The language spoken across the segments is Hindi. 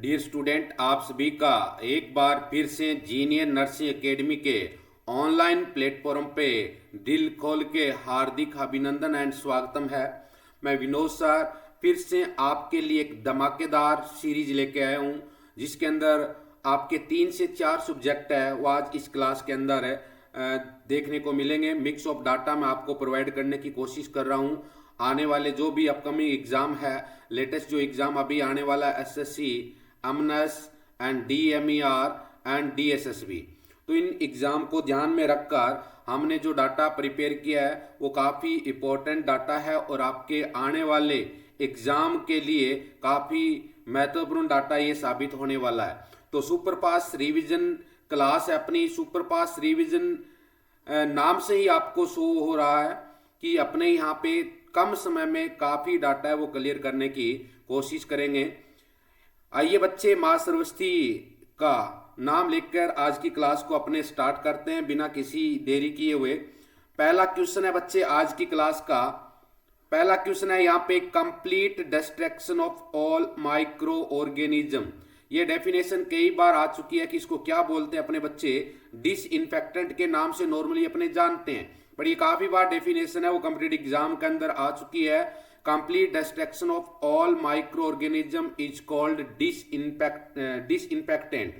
डियर स्टूडेंट, आप सभी का एक बार फिर से जीनियर नर्सिंग एकेडमी के ऑनलाइन प्लेटफॉर्म पे दिल खोल के हार्दिक अभिनंदन एंड स्वागतम है। मैं विनोद सर फिर से आपके लिए एक धमाकेदार सीरीज लेके आया हूँ, जिसके अंदर आपके 3 से 4 सब्जेक्ट है वो आज इस क्लास के अंदर देखने को मिलेंगे। मिक्स ऑफ डाटा मैं आपको प्रोवाइड करने की कोशिश कर रहा हूँ। आने वाले जो भी अपकमिंग एग्जाम है, लेटेस्ट जो एग्जाम अभी आने वाला है SSC, अमनस and DMER and DSSB, तो इन एग्जाम को ध्यान में रखकर हमने जो डाटा प्रिपेयर किया है वो काफ़ी इम्पोर्टेंट डाटा है और आपके आने वाले एग्जाम के लिए काफ़ी महत्वपूर्ण डाटा ये साबित होने वाला है। तो सुपर पास रिवीजन क्लास है अपनी। सुपर पास रिवीजन नाम से ही आपको शो हो रहा है कि अपने यहाँ पे कम समय में काफ़ी डाटा है वो क्लियर करने की कोशिश करेंगे। आइए बच्चे, माँ सरस्वती का नाम लेकर आज की क्लास को अपने स्टार्ट करते हैं बिना किसी देरी किए हुए। पहला क्वेश्चन है बच्चे आज की क्लास का। पहला क्वेश्चन है यहाँ पे, complete destruction of all micro organism. ये डेफिनेशन कई बार आ चुकी है कि इसको क्या बोलते हैं अपने बच्चे, डिसइंफेक्टेंट के नाम से नॉर्मली अपने जानते हैं, पर ये काफी बार डेफिनेशन है वो कंप्लीट एग्जाम के अंदर आ चुकी है। Complete destruction of all micro organism is called disinfectant.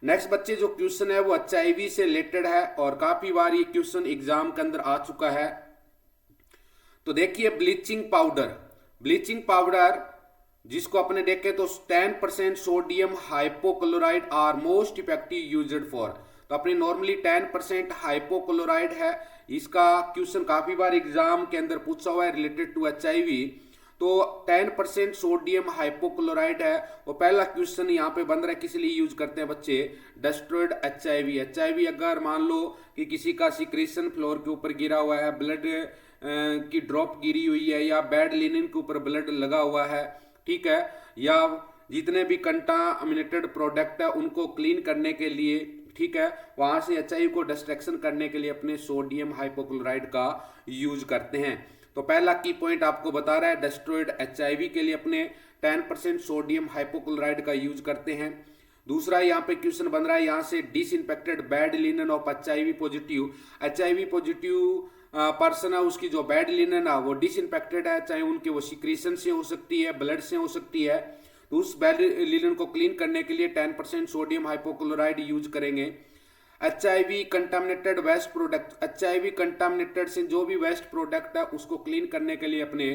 Next बच्चे जो क्वेश्चन है वो एचआईवी से रिलेटेड है और काफी बार ये क्वेश्चन एग्जाम के अंदर आ चुका है। तो देखिए, ब्लीचिंग पाउडर जिसको अपने देखे तो 10% sodium hypochlorite are most effective used for. तो अपनी नॉर्मली 10% हाइपोक्लोराइड है। इसका क्वेश्चन काफी बार एग्जाम के अंदर पूछा हुआ है रिलेटेड टू एचआईवी। तो 10% सोडियम हाइपोक्लोराइड है। और पहला क्वेश्चन यहाँ पे बन रहा है, किस लिए यूज करते हैं बच्चे, डिस्ट्रॉयड एचआईवी। एचआईवी अगर मान लो कि किसी का सिक्रेशन फ्लोर के ऊपर गिरा हुआ है, ब्लड की ड्रॉप गिरी हुई है, या बेड लिनन के ऊपर ब्लड लगा हुआ है, ठीक है, या जितने भी कंटामिनेटेड प्रोडक्ट है उनको क्लीन करने के लिए, ठीक है, वहां से एचआईवी को डिस्ट्रैक्शन करने के लिए अपने सोडियम हाइपोक्लोराइड का यूज करते हैं। तो पहला की पॉइंट आपको बता रहा है, डिस्ट्रॉयड एचआईवी के लिए अपने 10% सोडियम हाइपोक्लोराइड का यूज करते हैं। दूसरा यहाँ पे क्वेश्चन बन रहा है यहाँ से, disinfected bed linen of HIV positive person है, उसकी जो बेड लिनन है वो डिसइंफेक्टेड है, चाहे उनके वो सिक्रीशन से हो सकती है, ब्लड से हो सकती है। तो उस बेड लिनन को क्लीन करने के लिए 10% सोडियम हाइपोक्लोराइड यूज करेंगे। HIV contaminated waste product, HIV contaminated से जो भी वेस्ट प्रोडक्ट है उसको क्लीन करने के लिए अपने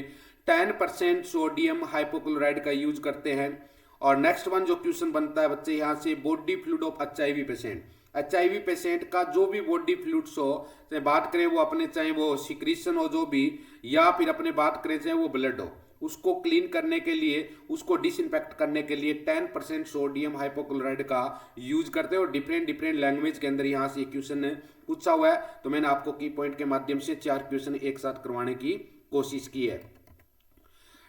10% सोडियम हाइपोक्लोराइड का यूज करते हैं। और नेक्स्ट वन जो क्वेश्चन बनता है बच्चे यहाँ से, body fluid of HIV patient. HIV patient का जो भी बॉडी फ्लूइड्स हो, चाहे बात करें वो अपने, चाहे वो सिक्रीशन हो जो भी, या फिर अपने बात करें चाहे वो ब्लड हो, उसको क्लीन करने के लिए, उसको डिसइंफेक्ट करने के लिए 10% सोडियम हाइपोक्लोराइड का यूज करते हैं। और डिफरेंट लैंग्वेज के अंदर यहाँ से क्वेश्चन पूछा हुआ है, तो मैंने आपको की पॉइंट के माध्यम से 4 क्वेश्चन एक साथ करवाने की कोशिश की है।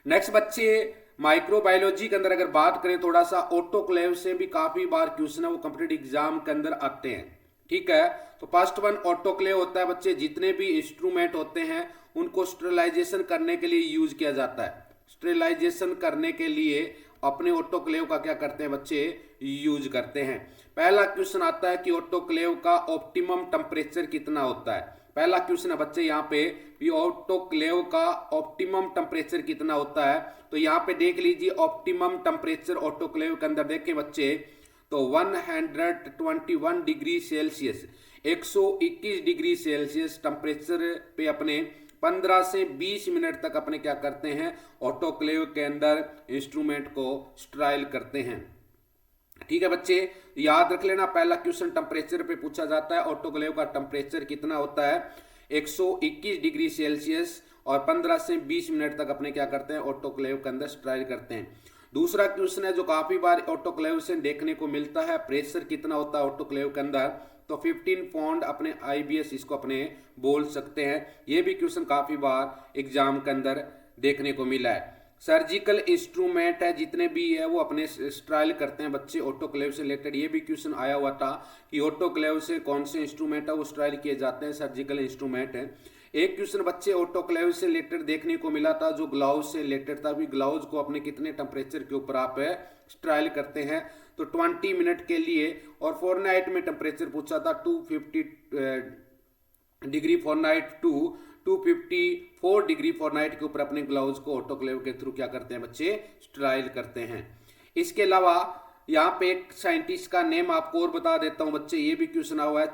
नेक्स्ट बच्चे, माइक्रोबायोलॉजी के अंदर अगर बात करें थोड़ा सा, ऑटोक्लेव से भी काफी बार क्वेश्चन है वो कंप्लीट एग्जाम के अंदर आते हैं, ठीक है। तो फर्स्ट वन ऑटोक्लेव होता है बच्चे, जितने भी इंस्ट्रूमेंट होते हैं उनको स्टेरिलाइजेशन करने के लिए यूज किया जाता है। स्टेरिलाइजेशन करने के लिए अपने ऑटोक्लेव का क्या करते हैं बच्चे, यूज करते हैं। पहला क्वेश्चन आता है कि ऑटोक्लेव का ऑप्टिमम टेम्परेचर कितना होता है। पहला क्वेश्चन है बच्चे यहाँ पे, ऑटोक्लेव का ऑप्टिमम टेम्परेचर कितना होता है। तो यहाँ पे देख लीजिए, ऑप्टिमम टेम्परेचर ऑटोक्लेव के अंदर देखें बच्चे तो 121 degree Celsius, 121 degree Celsius temperature पे अपने 15 से 20 मिनट तक अपने क्या करते हैं, ऑटोक्लेव के अंदर इंस्ट्रूमेंट को स्टेराइल करते हैं, ठीक है बच्चे। याद रख लेना, पहला क्वेश्चन टेम्परेचर पे पूछा जाता है, ऑटोक्लेव का टेम्परेचर कितना होता है, 121 डिग्री सेल्सियस, और 15 से 20 मिनट तक अपने क्या करते हैं, ऑटोक्लेव के अंदर स्टेराइल करते हैं। दूसरा क्वेश्चन है जो काफी बार ऑटोक्लेव से देखने को मिलता है, प्रेशर कितना होता है ऑटोक्लेव के अंदर, तो 15 पॉन्ड अपने आईबीएस इसको अपने बोल सकते हैं। ये भी क्वेश्चन काफी बार एग्जाम के अंदर देखने को मिला है। सर्जिकल इंस्ट्रूमेंट है जितने भी है वो अपने स्टेराइल करते हैं बच्चे ऑटोक्लेव से रिलेटेड। ये भी क्वेश्चन आया हुआ था कि ऑटोक्लेव से कौन से इंस्ट्रूमेंट है वो स्टेराइल किए जाते हैं, सर्जिकल इंस्ट्रूमेंट है। एक क्वेश्चन बच्चे ऑटोक्लेव से रिलेटेड देखने को मिला था, जो ग्लाउज से रिलेटेड था। अभी ग्लाउज को अपने कितने टेम्परेचर के ऊपर आप स्ट्राइल करते हैं, तो 20 मिनट के लिए। और फॉरनाइट में टेम्परेचर पूछा था 250 degree Fahrenheit to 254 degree Fahrenheit के ऊपर अपने ग्लाउज को ऑटोक्लेव के थ्रू क्या करते हैं बच्चे, स्ट्राइल करते हैं। इसके अलावा यहाँ पे एक साइंटिस्ट का नेम आपको और बता देता हूं बच्चे, ये भी क्वेश्चन हुआ है,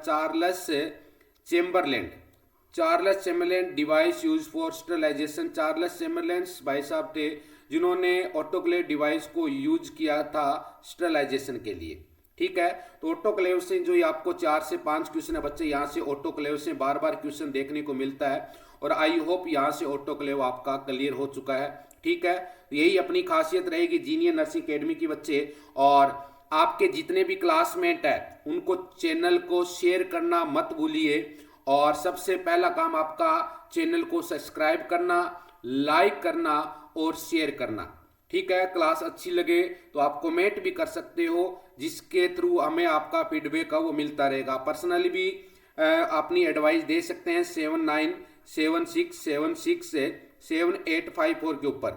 Charles Chamberland device used for sterilisation. Charles Chamberland भाई साहब थे जिन्होंने ऑटोक्लेव डिवाइस को यूज किया था स्टरलाइजेशन के लिए। ठीक है, तो ऑटोक्लेव से जो ये आपको 4 से 5 क्वेश्चन है बच्चे, यहाँ से ऑटोक्लेव से बार बार क्वेश्चन देखने को मिलता है, और आई होप यहाँ से ऑटोक्लेव आपका क्लियर हो चुका है। ठीक है, यही अपनी खासियत रहेगी जीनियर नर्सिंग एकेडमी की बच्चे। और आपके जितने भी क्लासमेट है उनको चैनल को शेयर करना मत भूलिए, और सबसे पहला काम आपका चैनल को सब्सक्राइब करना, लाइक करना और शेयर करना। ठीक है, क्लास अच्छी लगे तो आप कमेंट भी कर सकते हो, जिसके थ्रू हमें आपका फीडबैक है वो मिलता रहेगा। पर्सनली भी अपनी एडवाइस दे सकते हैं 7976767854 के ऊपर।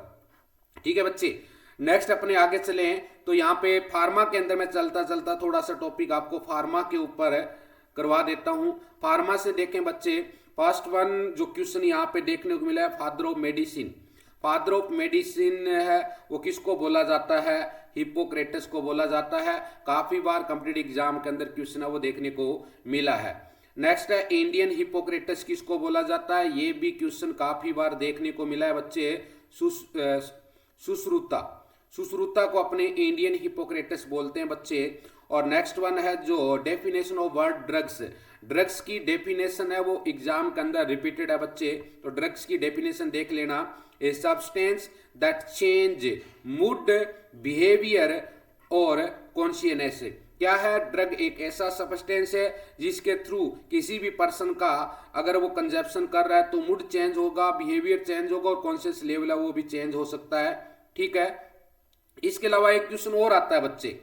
ठीक है बच्चे, नेक्स्ट अपने आगे चले तो यहाँ पे फार्मा के अंदर मैं चलता चलता थोड़ा सा टॉपिक आपको फार्मा के ऊपर करवा देता हूँ। फार्मा से देखें बच्चे, फर्स्ट वन जो क्वेश्चन यहाँ पे देखने को मिला है, father of medicine. Father of medicine है वो किसको बोला जाता है, हिप्पोक्रेटस को बोला जाता है। काफी बार कॉम्पिटिटिव एग्जाम के अंदर क्वेश्चन है वो देखने को मिला है। नेक्स्ट है इंडियन हिप्पोक्रेटस किसको बोला जाता है, ये भी क्वेश्चन काफी बार देखने को मिला है बच्चे। सुश्रुता को अपने इंडियन हिप्पोक्रेटस बोलते हैं बच्चे। और नेक्स्ट वन है जो डेफिनेशन ऑफ वर्ड ड्रग्स की डेफिनेशन है वो एग्जाम के अंदर रिपीटेड है बच्चे, तो ड्रग्स की डेफिनेशन देख लेना। A substance that change mood, behaviour और कॉन्शियसनेस। क्या है, ड्रग एक ऐसा सब्सटेंस है जिसके थ्रू किसी भी पर्सन का अगर वो कंजप्शन कर रहा है तो मूड चेंज होगा, बिहेवियर चेंज होगा और कॉन्शियस लेवल है वो भी चेंज हो सकता है। ठीक है, इसके अलावा एक क्वेश्चन और आता है बच्चे,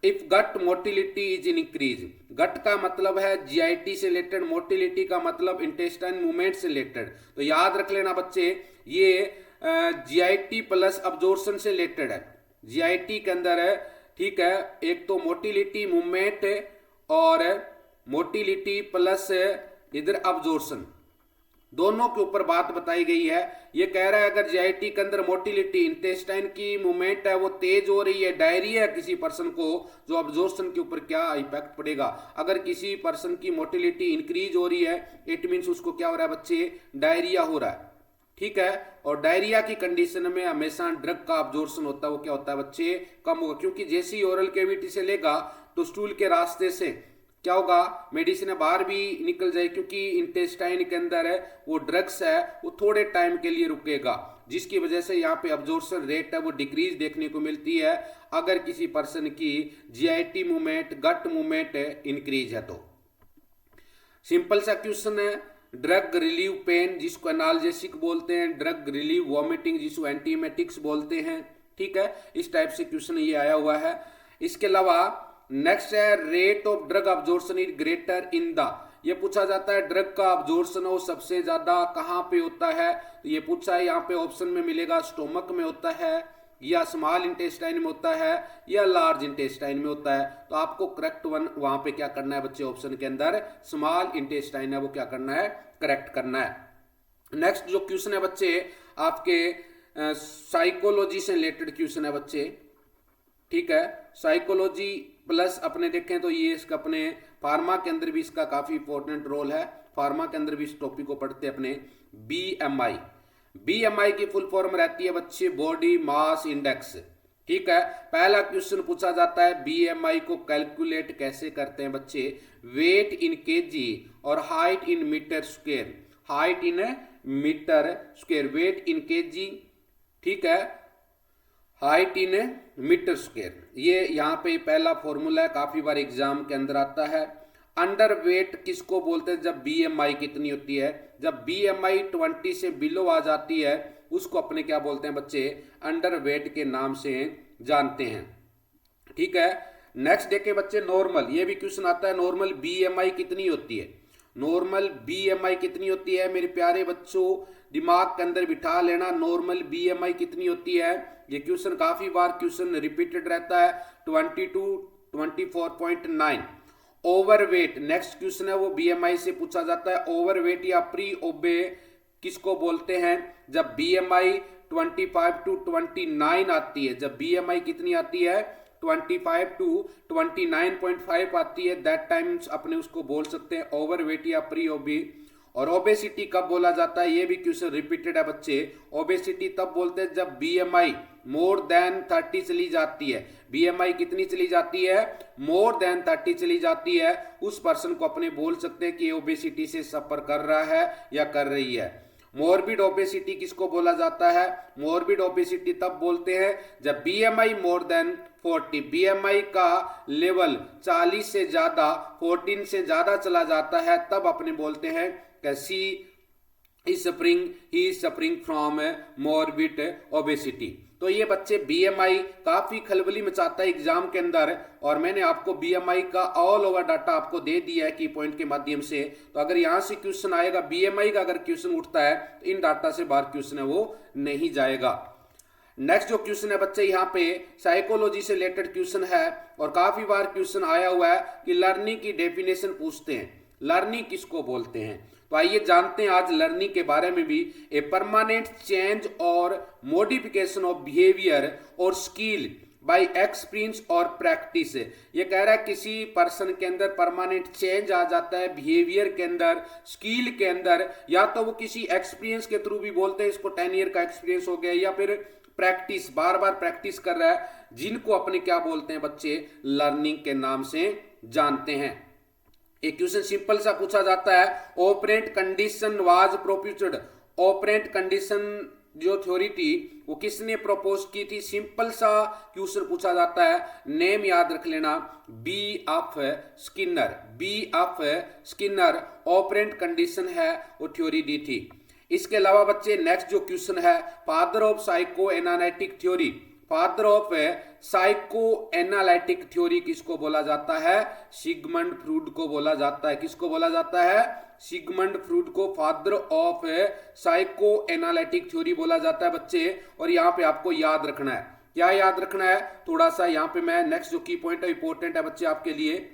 if gut motility is increase. Gut का मतलब है जीआईटी से रिलेटेड, मोटिलिटी का मतलब इंटेस्टाइन मूवमेंट से रिलेटेड। तो याद रख लेना बच्चे, ये जीआईटी प्लस अब्जॉर्प्शन से रिलेटेड है, जीआईटी के अंदर है। ठीक है, एक तो मोटिलिटी मूवमेंट और मोटिलिटी प्लस इधर अब्जॉर्प्शन, दोनों के ऊपर बात बताई गई है। ये कह रहा है अगर जीआईटी के अंदर मोटिलिटी, इंटेस्टाइन की मूवमेंट है वो तेज हो रही है, डायरिया है किसी पर्सन को, जो अब्जॉर्प्शन के ऊपर क्या इफेक्ट पड़ेगा। अगर किसी पर्सन की मोटिलिटी इंक्रीज हो रही है, इट मीन्स उसको क्या हो रहा है बच्चे, डायरिया हो रहा है। ठीक है, और डायरिया की कंडीशन में हमेशा ड्रग का अब्जॉर्प्शन होता है वो क्या होता है बच्चे, कम होगा, क्योंकि जैसे ही ओरल कैविटी से लेगा तो स्टूल के रास्ते से क्या होगा, मेडिसिन बाहर भी निकल जाए, क्योंकि इंटेस्टाइन के अंदर है वो ड्रग्स है वो थोड़े टाइम के लिए रुकेगा, जिसकी वजह से यहाँ पे अब्जॉर्प्शन रेट है वो डिक्रीज देखने को मिलती है अगर किसी पर्सन की जीआईटी मूवमेंट, गट मूवमेंट इंक्रीज है तो। सिंपल सा क्वेश्चन है, ड्रग रिलीव पेन जिसको एनाल्जेसिक बोलते हैं, ड्रग रिलीव वॉमिटिंग जिसको एंटीमेटिक्स बोलते हैं। ठीक है, इस टाइप से क्वेश्चन ये आया हुआ है। इसके अलावा नेक्स्ट है, rate of drug absorption is greater in the, ये पूछा जाता है ड्रग का अब्जॉर्प्शन वो सबसे ज्यादा कहां पे होता है, तो ये पूछा है, यहाँ पे ऑप्शन में मिलेगा स्टोमक में होता है, या स्मॉल इंटेस्टाइन में होता है, या लार्ज इंटेस्टाइन में होता है। तो आपको करेक्ट वन वहां पे क्या करना है बच्चे, ऑप्शन के अंदर स्मॉल इंटेस्टाइन है वो क्या करना है, करेक्ट करना है। नेक्स्ट जो क्वेश्चन है बच्चे आपके साइकोलॉजी से रिलेटेड क्वेश्चन है बच्चे। ठीक है, साइकोलॉजी प्लस अपने देखें तो ये इसका अपने फार्मा के अंदर भी इसका काफी इंपॉर्टेंट रोल है, फार्मा के अंदर भी इस टॉपिक को पढ़ते हैं अपने। बीएमआई, बीएमआई की फुल फॉर्म रहती है बच्चे बॉडी मास इंडेक्स। ठीक है, पहला क्वेश्चन पूछा जाता है बीएमआई को कैलकुलेट कैसे करते हैं बच्चे, वेट इन केजी और height in metre square, height in metre square, weight in KG, ठीक है, हाइट इन मीटर स्क्वायर। ये यहाँ पे पहला फॉर्मूला है, काफी बार एग्जाम के अंदर आता है। अंडर वेट किसको बोलते हैं, जब बीएमआई कितनी होती है, जब बीएमआई 20 से बिलो आ जाती है उसको अपने क्या बोलते हैं बच्चे, अंडर वेट के नाम से जानते हैं। ठीक है, नेक्स्ट देखे बच्चे नॉर्मल, ये भी क्वेश्चन आता है, नॉर्मल बीएमआई कितनी होती है, नॉर्मल बीएमआई कितनी होती है मेरे प्यारे बच्चों, दिमाग के अंदर बिठा लेना, नॉर्मल बीएमआई कितनी होती है। ये क्वेश्चन काफी बार क्वेश्चन रिपीटेड रहता है, 24.9। ओवरवेट नेक्स्ट क्वेश्चन है, वो बीएमआई से पूछा जाता है। ओवरवेट या प्री ओबे किसको बोलते हैं? जब बीएमआई 25 to 29 आती है, जब बीएमआई कितनी आती है 25 to 29.5 आती है, दैट टाइम्स अपने उसको बोल सकते हैं ओवरवेट या प्री ओबे। और ओबेसिटी कब बोला जाता है, ये भी क्वेश्चन रिपीटेड है बच्चे। ओबेसिटी तब बोलते हैं जब बीएमआई मोर देन 30 चली जाती है। बीएमआई कितनी चली जाती है? मोर देन 30 चली जाती है। उस पर्सन को अपने बोल सकते हैं कि ओबेसिटी से सफर कर रहा है या कर रही है। मोरबिड ओबेसिटी किसको बोला जाता है? मोरबिड ओबेसिटी तब बोलते हैं जब बीएमआई मोर देन 40, बीएमआई का लेवल 40 से ज्यादा, 14 से ज्यादा चला जाता है, तब अपने बोलते हैं कि he is suffering from morbid obesity. तो ये बच्चे बीएमआई काफी खलबली मचाता है एग्जाम के अंदर, और मैंने आपको बीएमआई का ऑल ओवर डाटा आपको दे दिया है की पॉइंट के माध्यम से। तो अगर यहां से क्वेश्चन आएगा बीएमआई का, अगर क्वेश्चन उठता है तो इन डाटा से बाहर क्वेश्चन है वो नहीं जाएगा। नेक्स्ट जो क्वेश्चन है बच्चे, यहाँ पे साइकोलॉजी से रिलेटेड क्वेश्चन है, और काफी बार क्वेश्चन आया हुआ है कि लर्निंग की डेफिनेशन पूछते हैं, लर्निंग किसको बोलते हैं। तो आइए जानते हैं आज लर्निंग के बारे में भी। ए परमानेंट चेंज और मॉडिफिकेशन ऑफ बिहेवियर और स्किल बाय एक्सपीरियंस और प्रैक्टिस। ये कह रहा है किसी पर्सन के अंदर परमानेंट चेंज आ जाता है बिहेवियर के अंदर, स्किल के अंदर, या तो वो किसी एक्सपीरियंस के थ्रू भी बोलते हैं, इसको 10 ईयर का एक्सपीरियंस हो गया, या फिर प्रैक्टिस, बार बार प्रैक्टिस कर रहा है, जिनको अपने क्या बोलते हैं बच्चे, लर्निंग के नाम से जानते हैं। एक क्वेश्चन सिंपल सा पूछा जाता है, operant condition was proposed. Operant condition जो थ्योरी थी वो किसने प्रपोज की थी? सिंपल सा क्वेश्चन पूछा जाता है, नेम याद रख लेना, B F Skinner. B F Skinner operant condition है, वो थ्योरी दी थी। इसके अलावा बच्चे नेक्स्ट जो क्वेश्चन है, father of psycho analytic theory. Father of psycho analytic theory किसको बोला जाता है? सिगमंड फ्रूड को बोला जाता है। किसको बोला जाता है? सिगमंड फ्रूड को father of psycho analytic theory बोला जाता है बच्चे। और यहाँ पे आपको याद रखना है, क्या याद रखना है, थोड़ा सा यहाँ पे मैं नेक्स्ट जो की पॉइंट है इंपॉर्टेंट है बच्चे आपके लिए।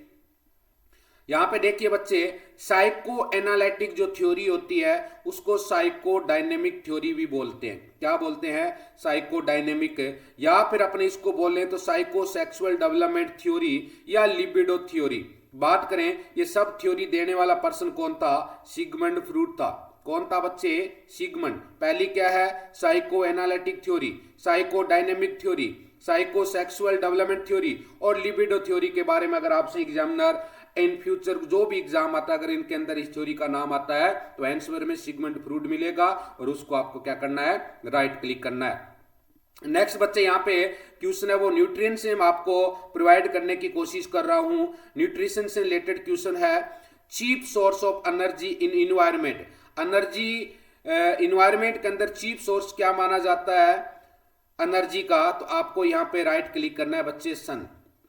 यहां पे देखिए बच्चे, साइको एनालिटिक जो थ्योरी होती है उसको साइको डायनेमिक थ्योरी भी बोलते हैं। क्या बोलते हैं? साइको डायनेमिक, या फिर अपने इसको बोलें तो साइको सेक्सुअल डेवलपमेंट थ्योरी या लिबिडो थ्योरी। बात करें ये सब थ्योरी देने वाला पर्सन कौन था? सिगमंड फ्रूड था। कौन था बच्चे? सिगमंड। पहली क्या है? Psycho analytic theory, psycho dynamic theory, psycho sexual development theory और लिबिडो थ्योरी के बारे में अगर आपसे एग्जामिनर इन फ्यूचर जो भी एग्जाम आता है, अगर इनके अंदर इस थ्योरी का नाम आता है तो आंसर में सिगमंड फ्रूड मिलेगा, और उसको आपको क्या करना है? राइट क्लिक करना है। नेक्स्ट बच्चे यहाँ पे क्वेश्चन है वो न्यूट्रिएंट से मैं आपको प्रोवाइड करने की कोशिश कर रहा हूं। न्यूट्रिशन से रिलेटेड क्वेश्चन है, cheap source of energy in environment. Energy environment के अंदर चीप सोर्स क्या माना जाता है एनर्जी का? तो आपको यहाँ पे राइट क्लिक करना है बच्चे, सन।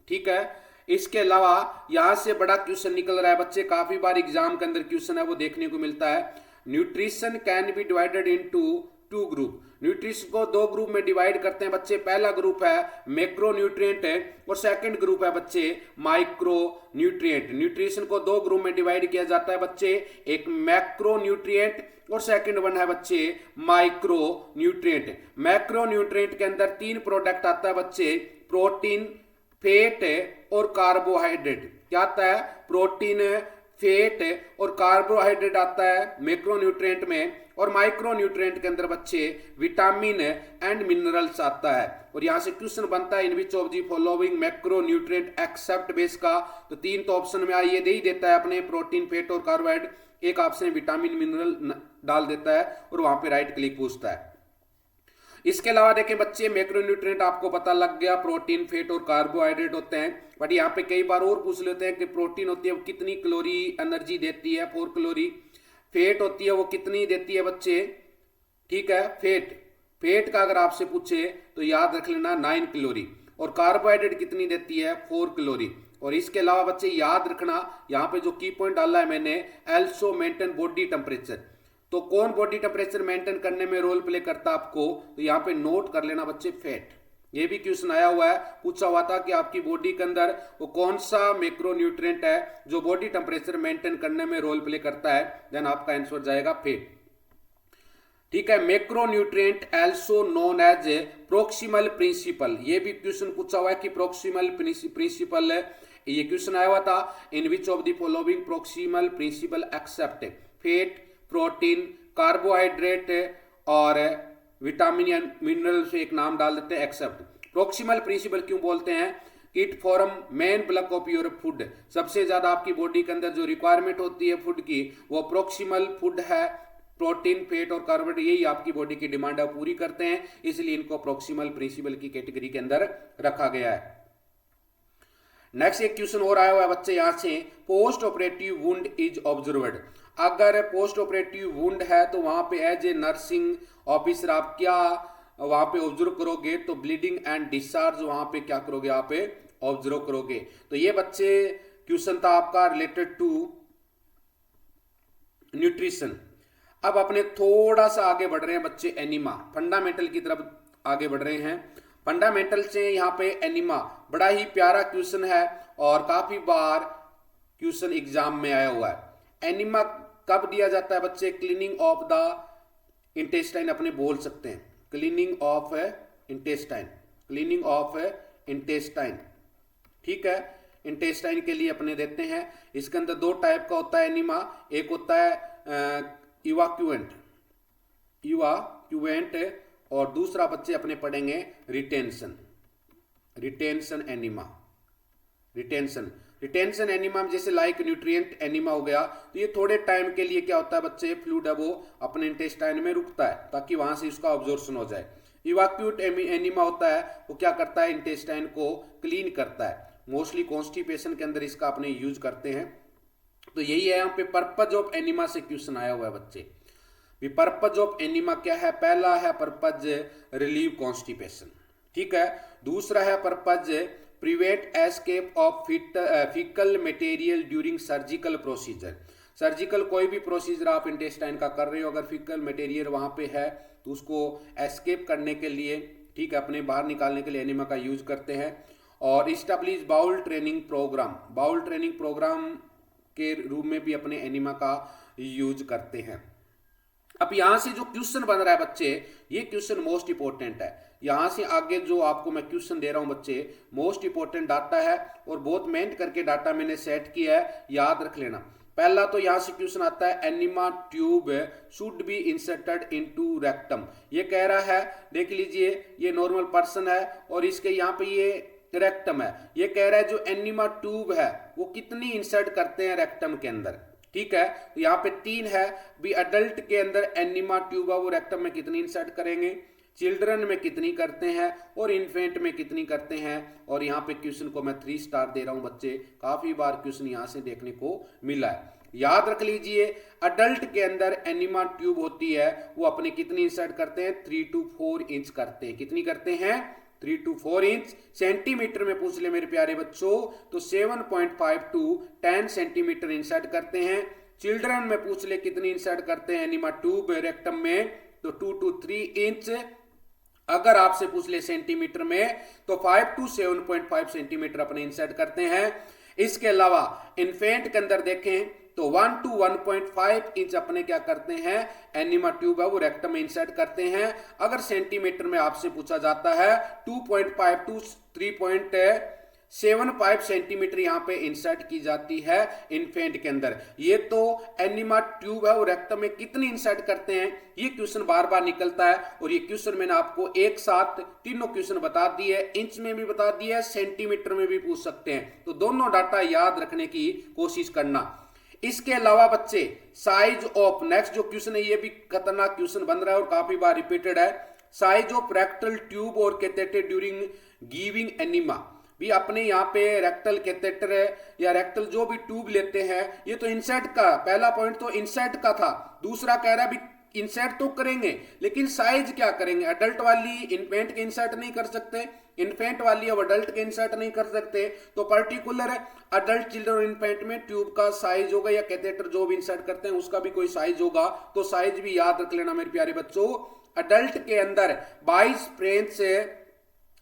ठीक है। इसके अलावा यहां से बड़ा क्वेश्चन निकल रहा है बच्चे, काफी बार एग्जाम के अंदर क्वेश्चन है वो देखने को मिलता है, nutrition can be divided into 2 group. Nutrition को 2 ग्रुप में डिवाइड करते हैं बच्चे। पहला ग्रुप है मैक्रो न्यूट्रिएंट है, और सेकंड ग्रुप है बच्चे माइक्रो न्यूट्रिएंट। न्यूट्रिशन को 2 ग्रुप में डिवाइड किया जाता है बच्चे, एक मैक्रो न्यूट्रिएंट और सेकंड वन है बच्चे माइक्रो न्यूट्रिएंट। मैक्रो न्यूट्रिएंट के अंदर 3 प्रोडक्ट आता है बच्चे, प्रोटीन, फेट और कार्बोहाइड्रेट। क्या आता है? प्रोटीन, फेट और कार्बोहाइड्रेट आता है मैक्रो न्यूट्रिएंट में, और माइक्रो न्यूट्रिएंट के अंदर बच्चे विटामिन एंड मिनरल्स आता है। और यहां से क्वेश्चन बनता है, in which of the following macronutrient except बेस का। तो 3 तो ऑप्शन में ये दे ही देता है अपने, प्रोटीन, फेट और कार्बोहाइड्रेट। एक ऑप्शन विटामिन मिनरल डाल देता है, और वहां पे राइट क्लिक पूछता है। इसके अलावा देखें बच्चे, मैक्रोन्यूट्रिएंट आपको पता लग गया, प्रोटीन, फेट और कार्बोहाइड्रेट होते हैं। बट यहाँ पे कई बार और पूछ लेते हैं कि प्रोटीन होती है वो कितनी कैलोरी एनर्जी देती है? 4 कैलोरी। फेट होती है वो कितनी देती है बच्चे? ठीक है, फेट का अगर आपसे पूछे तो याद रख लेना 9 कैलोरी। और कार्बोहाइड्रेट कितनी देती है? 4 कैलोरी। और इसके अलावा बच्चे याद रखना, यहाँ पे जो की पॉइंट डाला है मैंने, एल्सो मेंटेन बॉडी टेम्परेचर। तो कौन बॉडी टेम्परेचर मेंटेन करने में रोल प्ले करता है आपको, तो यहाँ पे नोट कर लेना बच्चे, फैट। ये भी क्वेश्चन आया हुआ है, पूछा हुआ था कि आपकी बॉडी के अंदर वो कौन सा मैक्रोन्यूट्रिएंट है जो बॉडी टेम्परेचर मेंटेन करने में रोल प्ले करता है, देन आपका आंसर जाएगा फैट। ठीक है, macronutrient also known as proximal principle, ये भी क्वेश्चन पूछा हुआ है कि प्रोक्सिमल प्रिंसिपल, ये क्वेश्चन आया हुआ था, in which of the following proximal principle except fat, protein, carbohydrate और विटामिन या मिनरल से एक नाम डाल देते हैं एक्सेप्ट। प्रोक्सिमल प्रिंसिपल क्यों बोलते हैं, it form main block of your food, सबसे ज्यादा आपकी बॉडी के अंदर जो रिक्वायरमेंट होती है फूड की वो प्रोक्सिमल फूड है, प्रोटीन, फैट और कार्बोहाइड्रेट, यही आपकी बॉडी की डिमांड है पूरी करते हैं, इसलिए इनको प्रोक्सिमल प्रिंसिपल की कैटेगरी के अंदर रखा गया है। नेक्स्ट एक क्वेश्चन और आया हुआ है बच्चे यहां से, post operative wound is observed, अगर पोस्ट ऑपरेटिव वुंड है तो वहां पे एज ए नर्सिंग ऑफिसर आप क्या वहां पे ऑब्जर्व करोगे, तो ब्लीडिंग एंड डिस्चार्ज वहां पे क्या करोगे, यहाँ पे ऑब्जर्व करोगे। तो ये बच्चे क्वेश्चन था आपका रिलेटेड टू न्यूट्रिशन। अब अपने थोड़ा सा आगे बढ़ रहे हैं बच्चे, एनीमा, फंडामेंटल की तरफ आगे बढ़ रहे हैं। फंडामेंटल से यहाँ पे एनीमा, बड़ा ही प्यारा क्वेश्चन है और काफी बार क्वेश्चन एग्जाम में आया हुआ है। एनीमा कब दिया जाता है बच्चे, क्लीनिंग ऑफ द इंटेस्टाइन, अपने बोल सकते हैं cleaning of intestine, cleaning of intestine. ठीक है, इंटेस्टाइन के लिए अपने देते हैं, इसके अंदर दो टाइप का होता है एनीमा, एक होता है इवाक्यूएंट और दूसरा बच्चे अपने पढ़ेंगे retention, retention enema, retention enema जैसे लाइक न्यूट्रिएंट एनीमा हो गया, तो ये थोड़े टाइम के लिए क्या होता है बच्चे, फ्लूइड है वो अपने इंटेस्टाइन में रुकता है ताकि वहां से उसका ऑब्जॉर्प्शन हो जाए। इवाक्यूट एनीमा होता है वो क्या करता है, इंटेस्टाइन को क्लीन करता है, मोस्टली कॉन्स्टिपेशन के अंदर इसका अपने यूज करते हैं। तो यही है यहाँ पे पर्पज ऑफ एनीमा से क्वेश्चन आया हुआ है बच्चे। पर्पज ऑफ एनीमा क्या है, पहला है पर्पज रिलीव कॉन्स्टिपेशन, ठीक है, दूसरा है purpose prevent escape of faecal material during surgical procedure. Surgical कोई भी प्रोसीजर आप इंटेस्टाइन का कर रहे हो, अगर फीकल मटेरियल वहां पे है तो उसको एस्केप करने के लिए, ठीक है, अपने बाहर निकालने के लिए एनीमा का यूज करते हैं। और establish bowel training programme, bowel training programme के रूप में भी अपने एनीमा का यूज करते हैं। अब यहां से जो क्वेश्चन बन रहा है बच्चे, ये क्वेश्चन मोस्ट इंपोर्टेंट है। यहां से आगे जो आपको मैं क्वेश्चन दे रहा हूं बच्चे, मोस्ट इंपोर्टेंट डाटा है और बहुत मेहनत करके डाटा मैंने सेट किया है, याद रख लेना। पहला तो यहां से क्वेश्चन आता है, enema tube should be inserted into rectum. ये कह रहा है, देख लीजिए, ये नॉर्मल पर्सन है और इसके यहाँ पे ये रेक्टम है। ये कह रहा है जो एनीमा ट्यूब है वो कितनी इंसर्ट करते हैं रेक्टम के अंदर, ठीक है, तो यहाँ पे 3 है भी, अडल्ट के अंदर एनीमा ट्यूब है वो रेक्टम में कितनी इंसर्ट करेंगे, चिल्ड्रन में कितनी करते हैं और इन्फेंट में कितनी करते हैं। और यहाँ पे क्वेश्चन को मैं 3 स्टार दे रहा हूं बच्चे, काफी बार क्वेश्चन यहाँ से देखने को मिला है। याद रख लीजिए, अडल्ट के अंदर एनीमा ट्यूब होती है वो अपने कितनी इंसर्ट करते हैं, 3 to 4 इंच करते हैं। कितनी करते हैं, 3 to 4 इंच। सेंटीमीटर में पूछ ले मेरे प्यारे बच्चों तो 7.5 to 10 सेंटीमीटर इंसर्ट करते हैं। चिल्ड्रन में पूछ ले कितनी इंसर्ट करते हैं एनीमा ट्यूब रेक्टम में, तो 2 to 3 इंच। अगर आपसे पूछ ले सेंटीमीटर में तो 5 to 7.5 सेंटीमीटर अपने इंसर्ट करते हैं। इसके अलावा इन्फेंट के अंदर देखें तो 1 to 1.5 इंच अपने क्या करते हैं, एनीमा ट्यूब है वो रेक्टम में इंसर्ट करते हैं। अगर सेंटीमीटर में आपसे पूछा जाता है 2.5 to 3.75 सेंटीमीटर यहाँ पे इंसर्ट की जाती है इन्फेंट के अंदर। ये तो एनीमा ट्यूब है वो रेक्टम में कितनी इंसर्ट करते हैं, ये क्वेश्चन बार बार निकलता है। और ये क्वेश्चन मैंने आपको एक साथ तीनों क्वेश्चन बता दिए, इंच में भी बता दिया, सेंटीमीटर में भी पूछ सकते हैं, तो दोनों डाटा याद रखने की कोशिश करना। इसके अलावा बच्चे साइज ऑफ, नेक्स्ट जो क्वेश्चन है ये भी खतरनाक क्वेश्चन बन रहा है और काफी बार रिपीटेड है, साइज ऑफ रेक्टल ट्यूब और कैथेटर ड्यूरिंग गिविंग एनीमा। भी अपने यहाँ पे रेक्टल कैथेटर या रेक्टल जो भी ट्यूब लेते हैं, ये तो इंसर्ट का, पहला पॉइंट तो इंसर्ट का था, दूसरा कह रहा है भी इंसर्ट तो करेंगे, लेकिन साइज क्या करेंगे? अडल्ट वाली इन्फेंट के इंसर्ट नहीं कर सकते, इन्फेंट वाली अब अडल्ट के इंसर्ट नहीं कर सकते, तो पर्टिकुलर अडल्ट चिल्ड्रन और इन्फेंट में ट्यूब का साइज होगा या कैथेटर जो भी इंसर्ट करते हैं उसका भी कोई साइज होगा। तो साइज भी याद रख लेना मेरे प्यारे बच्चों। अडल्ट के अंदर 22 फ्रेंच से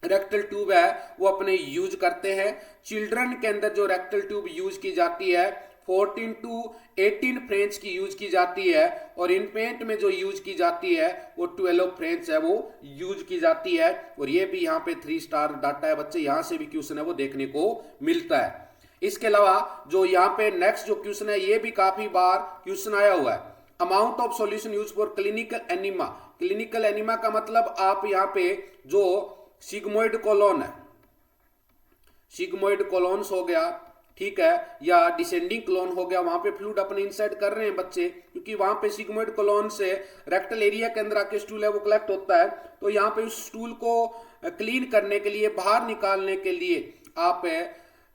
रेक्टल ट्यूब है वो अपने यूज करते हैं। चिल्ड्रन के अंदर जो रेक्टल ट्यूब यूज की जाती है 14 टू 18 फ्रेंच की यूज की जाती है, और इन्फेंट में जो यूज की जाती है वो 12 फ्रेंच है वो यूज की जाती है। और ये भी यहाँ पे 3 स्टार डाटा है बच्चे, यहाँ से भी क्वेश्चन है वो देखने को मिलता है। इसके अलावा जो यहाँ पे नेक्स्ट जो क्वेश्चन है ये भी काफी बार क्वेश्चन आया हुआ है। Amount of solution use for clinical enema. Clinical enema का मतलब आप यहाँ पे जो सिग्मोइड कोलोन है, सिग्मोइड कोलोन्स हो गया, ठीक है, या डिसेंडिंग कोलोन हो गया, वहां पे फ्लूइड अपने इंसर्ट कर रहे हैं बच्चे, क्योंकि वहां पे सिग्मोइड कोलोन से रेक्टल एरिया के अंदर आके स्टूल है वो कलेक्ट होता है। तो यहाँ पे उस स्टूल को क्लीन करने के लिए, बाहर निकालने के लिए आप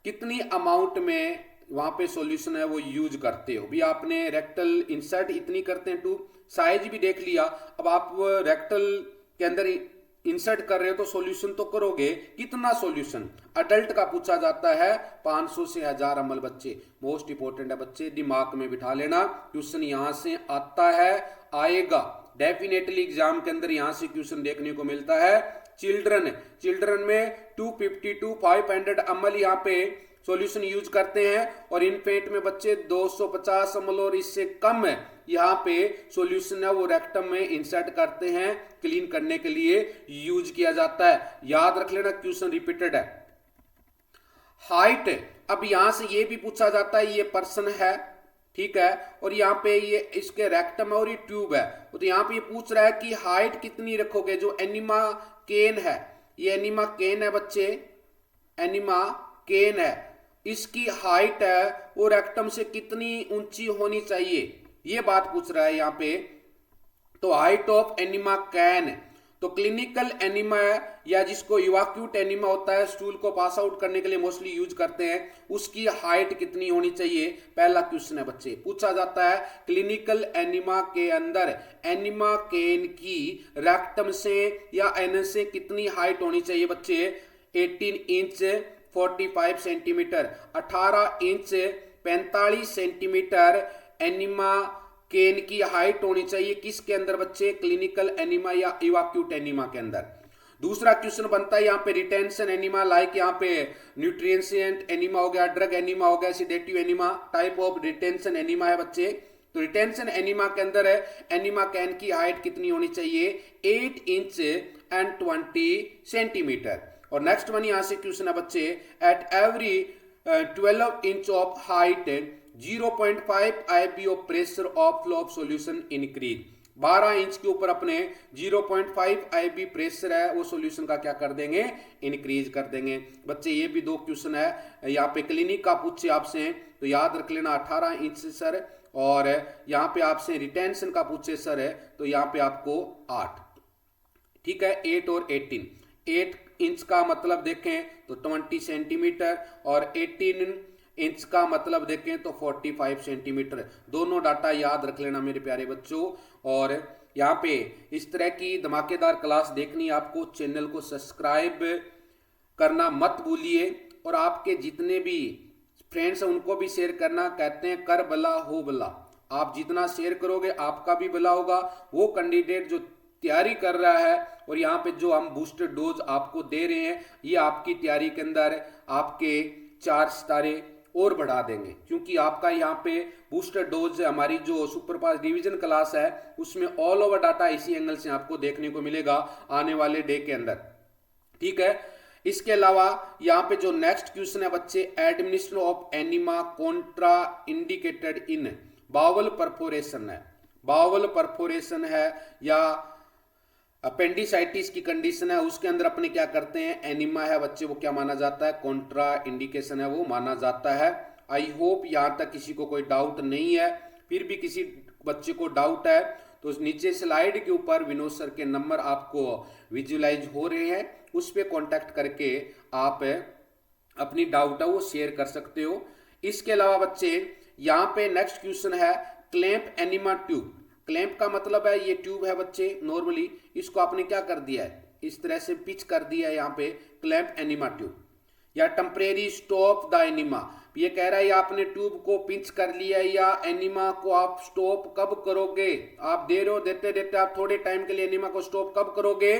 कितनी अमाउंट में वहां पे सॉल्यूशन है वो यूज करते हो। भी आपने रेक्टल इंसर्ट इतनी करते हैं ट्यूब, साइज भी देख लिया, अब आप रेक्टल के अंदर इंसर्ट कर रहे हो तो सॉल्यूशन तो करोगे, कितना सॉल्यूशन? अडल्ट का पूछा जाता है 500 से 1000 ml बच्चे। मोस्ट इंपोर्टेंट है बच्चे, दिमाग में बिठा लेना, क्वेश्चन यहां से आता है, आएगा डेफिनेटली एग्जाम के अंदर, यहां से क्वेश्चन देखने को मिलता है। चिल्ड्रन में 250 टू 500 ml यहाँ पे सॉल्यूशन यूज करते हैं, और इन्फेंट में बच्चे 250 ml और इससे कम है यहाँ पे सॉल्यूशन है वो रेक्टम में इंसर्ट करते हैं, क्लीन करने के लिए यूज किया जाता है। याद रख लेना, क्वेश्चन रिपीटेड है। हाइट, अब यहां से ये भी पूछा जाता है, ये पर्सन है, ठीक है, और यहाँ पे ये इसके रेक्टम है और ये ट्यूब है, तो यहाँ पे ये पूछ रहा है कि हाइट कितनी रखोगे। जो एनिमा केन है, ये एनिमा केन है बच्चे, एनिमा केन है, इसकी हाइट है वो रेक्टम से कितनी ऊंची होनी चाहिए, ये बात पूछ रहा है यहाँ पे। तो हाइट ऑफ एनिमा कैन, तो क्लिनिकल एनिमा या जिसको इवाक्यूट एनिमा होता है, स्टूल को पास आउट करने के लिए मोस्टली यूज करते हैं, उसकी हाइट कितनी होनी चाहिए, पहला क्वेश्चन है बच्चे। पूछा जाता है क्लिनिकल एनिमा के अंदर एनिमा केन की रेक्टम से या एनस से कितनी हाइट होनी चाहिए बच्चे? 18 inch 45 centimetre, 18 inch 45 centimetre enema can की हाइट होनी चाहिए। किसके अंदर बच्चे? क्लिनिकल एनिमा या इवाक्यूट एनिमा के अंदर। दूसरा क्वेश्चन बनता है यहाँ पे रिटेंशन एनिमा, लाइक यहाँ पे न्यूट्रिएंशिएंट एनिमा हो गया, ड्रग एनिमा हो गया, sedative enema, type of retention enema है बच्चे। तो रिटेंशन एनिमा के अंदर है एनिमा कैन की हाइट कितनी होनी चाहिए? 8 इंच एंड 20 सेंटीमीटर। और नेक्स्ट वन यहां से क्वेश्चन है बच्चे, at every 12 inch of height 0.5 IB of pressure of flow of solution increase. 12 inch के ऊपर अपने 0.5 IB प्रेशर है वो सॉल्यूशन का क्या कर देंगे? इंक्रीज कर देंगे। बच्चे ये भी 2 क्वेश्चन है यहाँ पे क्लिनिक का पूछे आपसे, तो याद रख लेना 18 इंच सर, और यहाँ पे आपसे रिटेंशन का पूछे सर है तो यहाँ पे आपको 8, ठीक है, 8 और 18। 8 इंच का मतलब देखें तो 20 सेंटीमीटर, और 18 इंच का मतलब देखें तो 45 सेंटीमीटर। दोनों डाटा याद रख लेना मेरे प्यारे बच्चों। और यहाँ पे इस तरह की धमाकेदार क्लास देखनी आपको, चैनल को सब्सक्राइब करना मत भूलिए, और आपके जितने भी फ्रेंड्स हैं उनको भी शेयर करना। कहते हैं कर भला हो भला, आप जितना शेयर करोगे आपका भी भला होगा। वो कैंडिडेट जो तैयारी कर रहा है, और यहाँ पे जो हम बूस्टर डोज आपको दे रहे हैं, ये आपकी तैयारी के अंदर आपके 4 सितारे और बढ़ा देंगे, क्योंकि आपका यहाँ पे बूस्टर डोज हमारी जो सुपरफास्ट डिवीजन क्लास है उसमें ऑल ओवर डाटा इसी एंगल से आपको देखने को मिलेगा आने वाले डे के अंदर, ठीक है। इसके अलावा यहाँ पे जो नेक्स्ट क्वेश्चन है बच्चे, administration of enema contraindicated in bowel perforation है। बावल परफोरेशन है या अपेंडिसाइटिस की कंडीशन है, उसके अंदर अपने क्या करते हैं, एनिमा है बच्चे, वो क्या माना जाता है? कॉन्ट्रा इंडिकेशन है वो माना जाता है। आई होप यहाँ तक किसी को कोई डाउट नहीं है। फिर भी किसी बच्चे को डाउट है तो नीचे स्लाइड के ऊपर विनोद सर के नंबर आपको विजुअलाइज हो रहे हैं, उस पर कॉन्टैक्ट करके आप अपनी डाउट है वो शेयर कर सकते हो। इसके अलावा बच्चे यहाँ पे नेक्स्ट क्वेश्चन है, क्लैंप एनिमा ट्यूब। क्लैंप का मतलब है ये ट्यूब है बच्चे, नॉर्मली इसको आपने क्या कर दिया है, इस तरह से पिच कर दिया है यहाँ पे, क्लैंप एनिमा ट्यूब। या टेम्परेरी स्टॉप द एनिमा, ये कह रहा है आपने ट्यूब को पिंच कर लिया, या एनिमा को आप स्टॉप कब करोगे, आप दे रहे हो, देते देते आप थोड़े टाइम के लिए एनिमा को स्टॉप कब करोगे,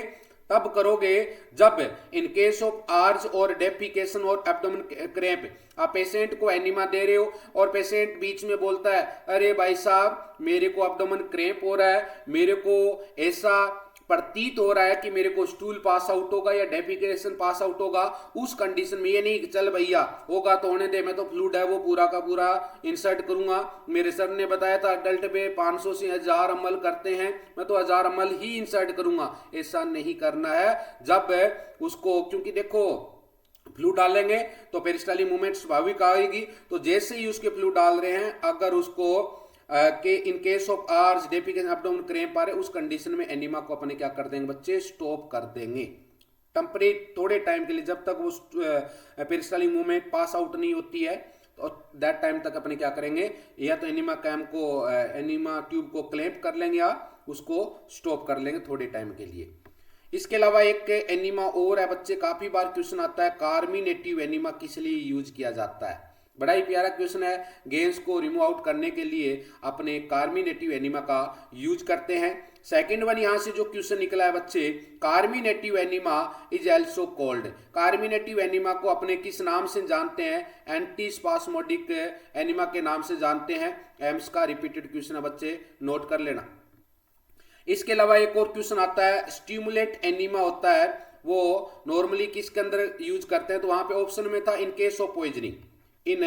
तब करोगे जब इन केस ऑफ आर्ज और डेफिकेशन और एब्डोमेन क्रैम्प, आप पेशेंट को एनिमा दे रहे हो और पेशेंट बीच में बोलता है अरे भाई साहब मेरे को एब्डोमेन क्रैम्प हो रहा है, मेरे को ऐसा प्रतीत हो रहा है कि मेरे को स्टूल पास आउट होगा या डेफिकेशन पास आउट होगा, उस कंडीशन में ये नहीं कि चल भैया होगा तो होने दे, मैं तो फ्लूइड है वो पूरा का पूरा इंसर्ट करूंगा, मेरे सर ने बताया था अडल्ट पे 500 से 1000 ml करते हैं, मैं तो 1000 ml ही इंसर्ट करूंगा, ऐसा नहीं करना है। जब उसको, क्योंकि देखो फ्लूइड डालेंगे तो पेरिस्टालिक मूवमेंट स्वाभाविक आएगी, तो जैसे ही उसके फ्लूइड डाल रहे हैं अगर उसको के in case of urge defecation abdomen cramp आ रहे, उस कंडीशन में एनिमा को अपने क्या कर देंगे बच्चे, स्टॉप कर देंगे टेम्परेरी थोड़े टाइम के लिए, जब तक वो पेरिस्टालिक मूवमेंट पास आउट नहीं होती है, तो दैट टाइम तक अपने क्या करेंगे, या तो एनिमा कैम को एनिमा ट्यूब को क्लैंप कर लेंगे या उसको स्टॉप कर लेंगे थोड़े टाइम के लिए। इसके अलावा एक एनिमा और है बच्चे, काफी बार क्वेश्चन आता है, कार्मिनेटिव एनिमा किस लिए यूज किया जाता है, बड़ा ही प्यारा क्वेश्चन है। गेंस को रिमूव आउट करने के लिए अपने कार्मिनेटिव एनिमा का यूज करते हैं। सेकंड वन यहां से जो क्वेश्चन निकला है बच्चे, carminative enema is also called, carminative enema को अपने किस नाम से जानते हैं, एंटीस्पास्मोडिक एनिमा के नाम से जानते हैं। एम्स का रिपीटेड क्वेश्चन है बच्चे, नोट कर लेना। इसके अलावा एक और क्वेश्चन आता है, स्टिमुलेट एनिमा होता है वो नॉर्मली किसके अंदर यूज करते हैं, तो वहां पे ऑप्शन में था इन case of poisoning, in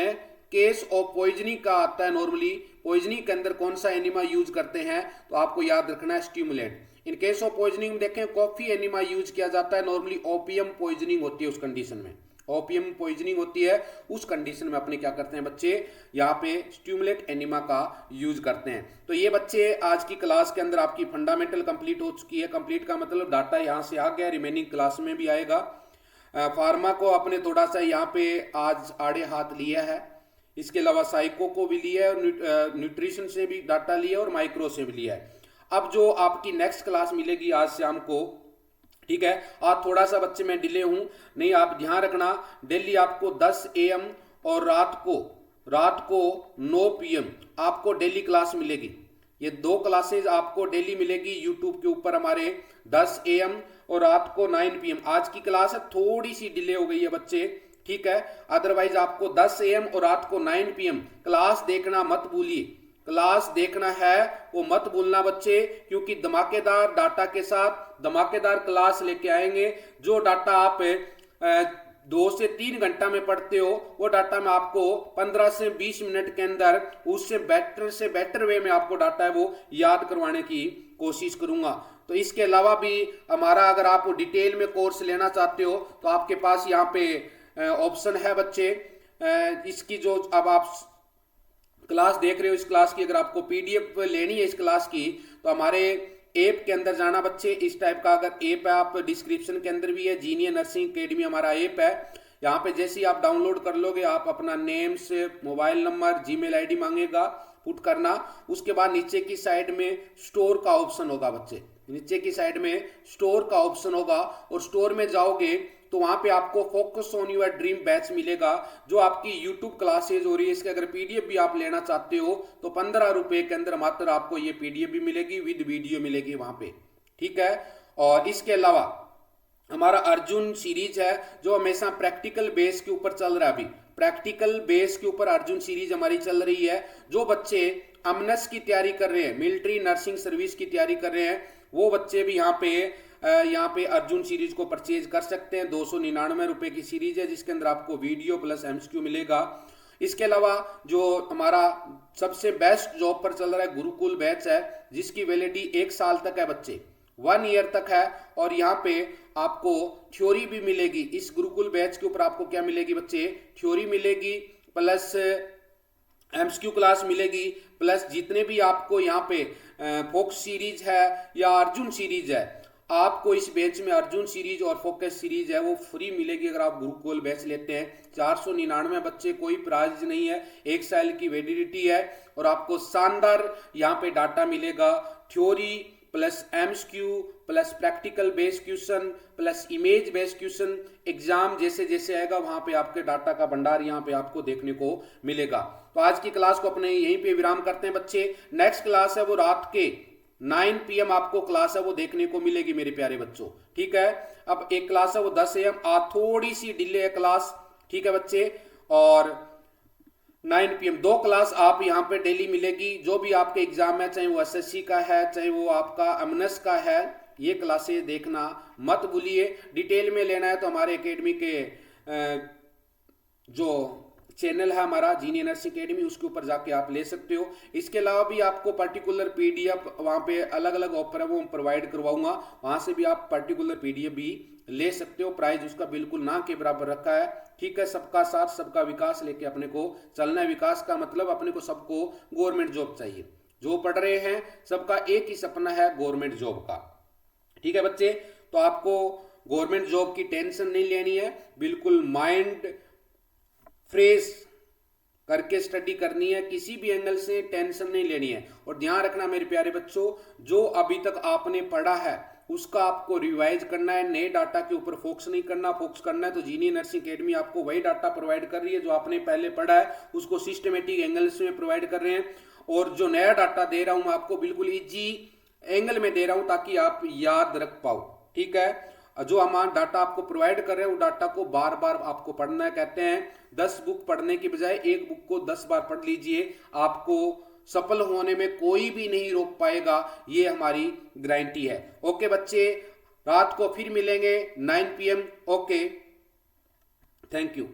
case of poisoning का आता है, नॉर्मली पॉइजनिंग के अंदर कौन सा एनिमा यूज करते हैं, तो आपको याद रखना है stimulant. In case of poisoning में देखें कॉफी एनिमा यूज किया जाता है, नॉर्मली ओपियम पॉइजनिंग होती है उस कंडीशन में, ओपियम पॉइजनिंग होती है उस कंडीशन में अपने क्या करते हैं बच्चे, यहाँ पे स्टिमुलेट एनिमा का यूज करते हैं। तो ये बच्चे आज की क्लास के अंदर आपकी फंडामेंटल कंप्लीट हो चुकी है, कंप्लीट का मतलब डाटा यहाँ से आ गया, रिमेनिंग क्लास में भी आएगा। फार्मा को अपने थोड़ा सा यहाँ पे आज आड़े हाथ लिया है, इसके अलावा साइको को भी लिया है, और न्यूट्रिशन से भी डाटा लिया और माइक्रो से भी लिया है। अब जो आपकी नेक्स्ट क्लास मिलेगी आज शाम को, ठीक है, आज थोड़ा सा बच्चे मैं डिले हूं, नहीं आप ध्यान रखना, डेली आपको 10 AM और रात को 9 PM आपको डेली क्लास मिलेगी। ये 2 क्लासेज आपको डेली मिलेगी यूट्यूब के ऊपर हमारे, 10 AM और रात को 9 PM। आज की क्लास है थोड़ी सी डिले हो गई है बच्चे, ठीक है, अदरवाइज आपको 10 AM और रात को 9 PM क्लास देखना मत भूलिए, क्लास देखना है वो मत भूलना बच्चे, क्योंकि धमाकेदार डाटा के साथ धमाकेदार क्लास लेके आएंगे। जो डाटा आप 2 से 3 घंटा में पढ़ते हो, वो डाटा मैं आपको 15 से 20 मिनट के अंदर उससे बेटर वे में आपको डाटा है वो याद करवाने की कोशिश करूंगा। तो इसके अलावा भी हमारा, अगर आप डिटेल में कोर्स लेना चाहते हो तो आपके पास यहाँ पे ऑप्शन है बच्चे, इसकी जो अब आप क्लास देख रहे हो, इस क्लास की अगर आपको PDF लेनी है इस क्लास की, तो हमारे ऐप के अंदर जाना बच्चे। इस टाइप का अगर ऐप है, आप डिस्क्रिप्शन के अंदर भी है, जीनियर नर्सिंग एकेडमी हमारा ऐप है। यहाँ पे जैसे ही आप डाउनलोड कर लोगे, आप अपना नेम से मोबाइल नंबर, जीमेल ID मांगेगा, पुट करना। उसके बाद नीचे की साइड में स्टोर का ऑप्शन होगा बच्चे, नीचे की साइड में स्टोर का ऑप्शन होगा, और स्टोर में जाओगे तो वहां पे आपको focus on your dream batch मिलेगा, जो आपकी यूट्यूब क्लासेज हो रही है। इसके अगर PDF भी आप लेना चाहते हो तो 15 रुपए के अंदर मात्र आपको ये PDF भी मिलेगी, विद वीडियो मिलेगी वहां पे, ठीक है। और इसके अलावा हमारा अर्जुन सीरीज है जो हमेशा प्रैक्टिकल बेस के ऊपर चल रहा है, अभी प्रैक्टिकल बेस के ऊपर अर्जुन सीरीज हमारी चल रही है। जो बच्चे अमनस की तैयारी कर रहे हैं, मिलिट्री नर्सिंग सर्विस की तैयारी कर रहे हैं, वो बच्चे भी यहाँ पे अर्जुन सीरीज को परचेज कर सकते हैं। 299 रुपए की सीरीज है, जिसके अंदर आपको वीडियो प्लस MCQ मिलेगा। इसके अलावा जो हमारा सबसे बेस्ट जॉब पर चल रहा है गुरुकुल बैच है, जिसकी वैलिडिटी 1 साल तक है बच्चे, 1 ईयर तक है। और यहाँ पे आपको थ्योरी भी मिलेगी। इस गुरुकुल बैच के ऊपर आपको क्या मिलेगी बच्चे, थ्योरी मिलेगी, प्लस MCQ क्लास मिलेगी, प्लस जितने भी आपको यहाँ पे फोक्स सीरीज है या अर्जुन सीरीज है, आपको इस बेंच में अर्जुन सीरीज और फोकस सीरीज है वो फ्री मिलेगी अगर आप गुरुकुल बैच लेते हैं। 499 बच्चे, कोई प्राइज नहीं है, 1 साल की वैलिडिटी है और आपको शानदार यहाँ पे डाटा मिलेगा। Theory plus MCQ plus practical based question plus image based question, exam जैसे जैसे आएगा वहां पे आपके डाटा का भंडार यहाँ पे आपको देखने को मिलेगा। तो आज की क्लास को अपने यहीं पे विराम करते हैं बच्चे। नेक्स्ट क्लास है वो रात के 9 PM आपको क्लास है वो देखने को मिलेगी मेरे प्यारे बच्चों, ठीक है। अब एक क्लास है वो 10 AM, थोड़ी सी डिले है क्लास, ठीक है बच्चे। और 9 PM 2 क्लास आप यहाँ पे डेली मिलेगी। जो भी आपके एग्जाम है, चाहे वो SSC का है, चाहे वो आपका एमएनएस का है, ये क्लासेस देखना मत भूलिए। डिटेल में लेना है तो हमारे एकेडमी के जो चैनल है हमारा जीनियर नर्सिंग एकेडमी, उसके ऊपर जाके आप ले सकते हो। इसके अलावा भी आपको पर्टिकुलर PDF वहाँ पे अलग अलग ऑफर है वो प्रोवाइड करवाऊंगा, वहां से भी आप पर्टिकुलर PDF भी ले सकते हो। प्राइस उसका बिल्कुल ना के बराबर रखा है, ठीक है। सबका साथ सबका विकास लेके अपने को चलना है। विकास का मतलब अपने को सबको गवर्नमेंट जॉब चाहिए। जो पढ़ रहे हैं सबका एक ही सपना है गवर्नमेंट जॉब का, ठीक है बच्चे। तो आपको गवर्नमेंट जॉब की टेंशन नहीं लेनी है, बिल्कुल माइंड फ्रेश करके स्टडी करनी है, किसी भी एंगल से टेंशन नहीं लेनी है। और ध्यान रखना मेरे प्यारे बच्चों, जो अभी तक आपने पढ़ा है उसका आपको रिवाइज करना है, नए डाटा के ऊपर फोकस नहीं करना। फोकस करना है तो जीनियर नर्सिंग एकेडमी आपको वही डाटा प्रोवाइड कर रही है जो आपने पहले पढ़ा है, उसको सिस्टमेटिक एंगल्स में प्रोवाइड कर रहे हैं। और जो नया डाटा दे रहा हूं मैं आपको बिल्कुल इजी एंगल में दे रहा हूं ताकि आप याद रख पाओ, ठीक है। जो हमारा डाटा आपको प्रोवाइड कर रहे हैं वो डाटा को बार बार आपको पढ़ना है। कहते हैं 10 बुक पढ़ने की बजाय एक बुक को 10 बार पढ़ लीजिए, आपको सफल होने में कोई भी नहीं रोक पाएगा, ये हमारी गारंटी है। ओके बच्चे, रात को फिर मिलेंगे 9 PM। Okay, thank you.